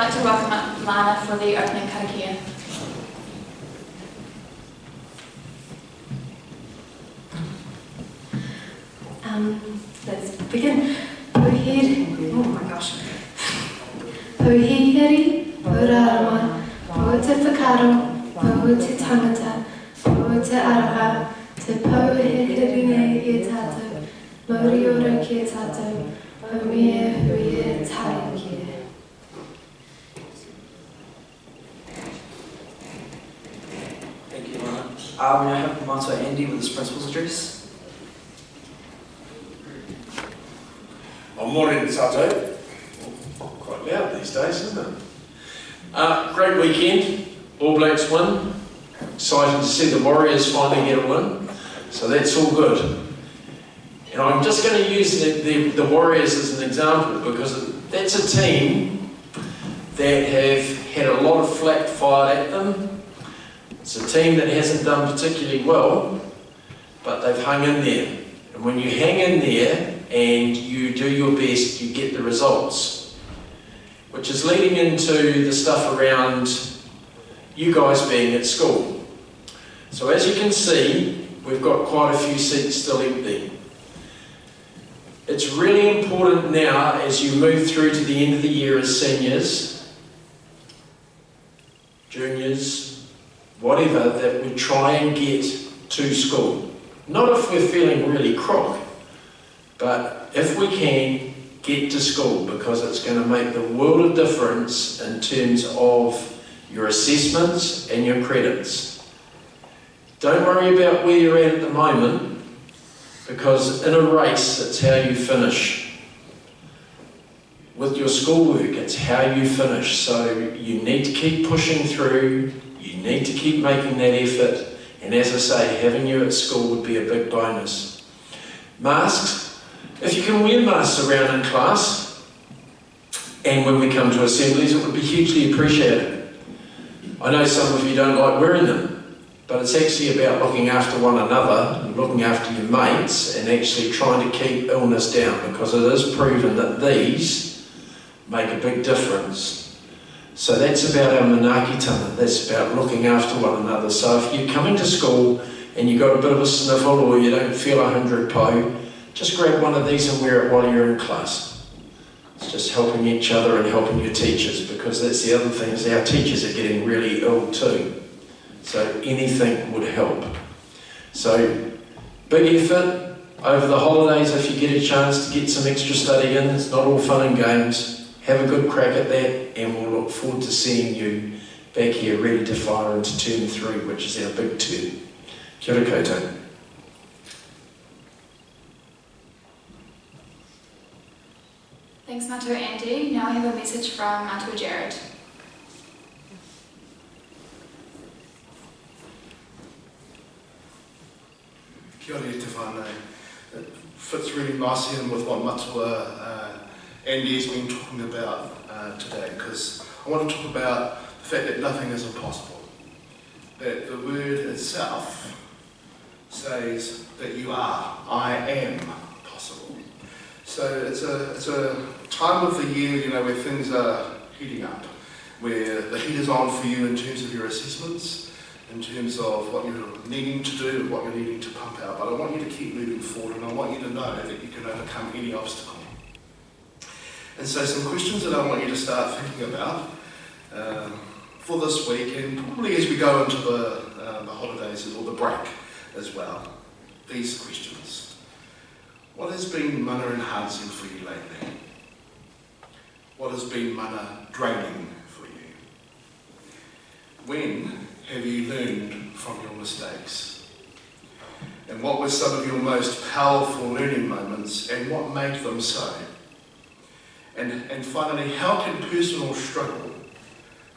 like to welcome up Lana for the opening karakia. Let's begin. Oh my gosh. Pohihiri, Purarama, Pote Whakaro, Pote Tangata, Pote Araha, Te Pohihirine He Tato, Moriora Ki Tato, Homie Hui Tai Ki. Thank you, Lana. May I have Mato Andy with his principal's address? Morning, Tato. Quite loud these days, isn't it? Great weekend. All Blacks win. Excited to see the Warriors finally get a win. So that's all good. And I'm just going to use the Warriors as an example because that's a team that have had a lot of flack fired at them. It's a team that hasn't done particularly well, but they've hung in there. And when you hang in there and you do your best, you get the results. Which is leading into the stuff around you guys being at school. So as you can see, we've got quite a few seats still empty. It's really important now as you move through to the end of the year as seniors, juniors, whatever, that we try and get to school. Not if we're feeling really crook, but if we can, get to school because it's going to make the world of difference in terms of your assessments and your credits. Don't worry about where you're at the moment because in a race it's how you finish. With your schoolwork it's how you finish, so you need to keep pushing through, you need to keep making that effort, and as I say, having you at school would be a big bonus. Masks. If you can wear masks around in class, and when we come to assemblies, it would be hugely appreciated. I know some of you don't like wearing them, but it's actually about looking after one another, looking after your mates, and actually trying to keep illness down, because it is proven that these make a big difference. So that's about our manaakitanga, that's about looking after one another. So if you're coming to school and you've got a bit of a sniffle or you don't feel 100 po, just grab one of these and wear it while you're in class. It's just helping each other and helping your teachers, because that's the other thing, is our teachers are getting really ill too. So anything would help. So big effort over the holidays if you get a chance to get some extra study in. It's not all fun and games. Have a good crack at that, and we'll look forward to seeing you back here ready to fire into term 3, which is our big term. Kia ora koutou. Thanks, Mato Andy. Now I have a message from Mato Jared. Kia ora te whānau. It fits really nicely in with what Matua Andy has been talking about today, because I want to talk about the fact that nothing is impossible. That the word itself says that you are, I am possible. So it's a time of the year, you know, where things are heating up, where the heat is on for you in terms of your assessments, in terms of what you're needing to do and what you're needing to pump out. But I want you to keep moving forward, and I want you to know that you can overcome any obstacle. And so some questions that I want you to start thinking about for this week, and probably as we go into the holidays or the break as well. These questions. What has been mana enhancing for you lately? What has been mana draining for you? When have you learned from your mistakes? And what were some of your most powerful learning moments, and what made them so? And finally, how can personal struggle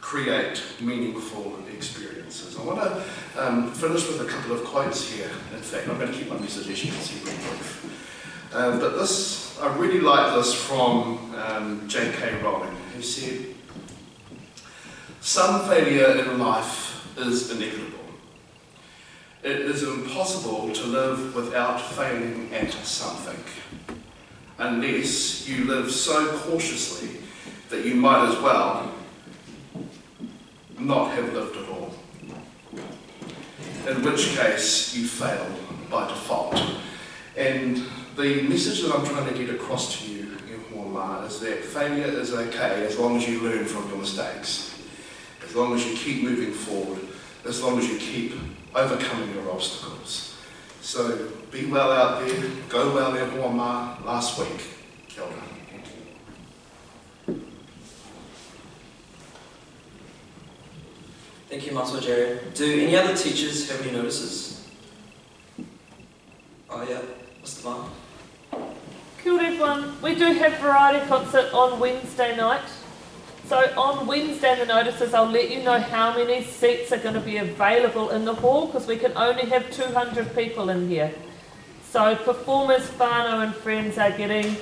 create meaningful experiences? I want to finish with a couple of quotes here. In fact, I'm going to keep my message, as you can see, very brief. But this, I really like this from J.K. Rowling, who said, "Some failure in life is inevitable. It is impossible to live without failing at something, unless you live so cautiously that you might as well not have lived at all. In which case, you fail by default. And the message that I'm trying to get across to you, is that failure is okay as long as you learn from your mistakes, as long as you keep moving forward, as long as you keep overcoming your obstacles. So be well out there, go well there, hoa mā, last week. Kia ora. Thank you, Matua Jerry. Do any other teachers have any notices? Oh yeah, Mr. Vaughn. Kia ora everyone. We do have variety concert on Wednesday night. So on Wednesday in the notices I'll let you know how many seats are going to be available in the hall because we can only have 200 people in here. So performers, whānau and friends are getting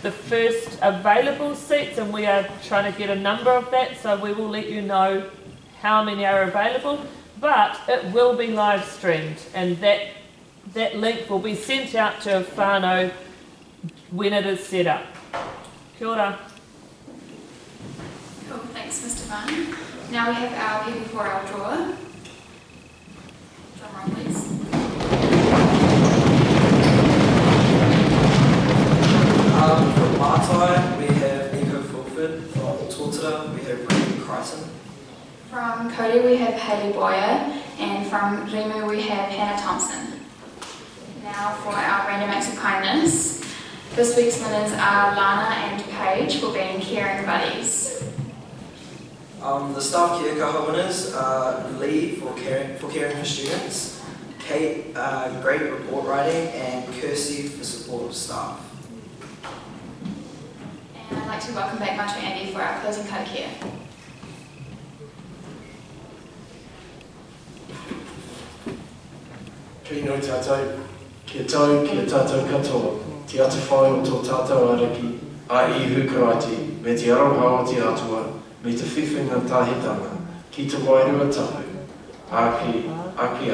the first available seats and we are trying to get a number of that, so we will let you know how many are available, but it will be live streamed and that link will be sent out to whānau when it is set up. Kia ora. Cool, thanks Mr. Vaughn. Now we have our people for our drawer. Drum roll please. From Mātai, we have Nico Fulford. From Tōtara, we have Brandon Crichton. From Cody we have Hayley Boyer, and from Rimu we have Hannah Thompson. Now for our random acts of kindness. This week's winners are Lana and Paige for being caring buddies. The staff care kaha winners are Lee for caring for students, Kate, great report writing, and Kirsty for support of staff. And I'd like to welcome back Matua Andy for our closing karakia. Ki nui tātou, kia tau, kia tātou katoa, te ata whai o tō tātou araki, a I hukaraiti, me te aroha o te atua, me te whiwhinga tāhetanga, ki te wairua tapu, aki,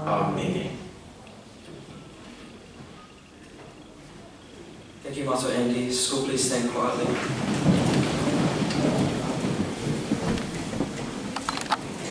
Amen. Thank you, Matua Andy. School, please stand quietly.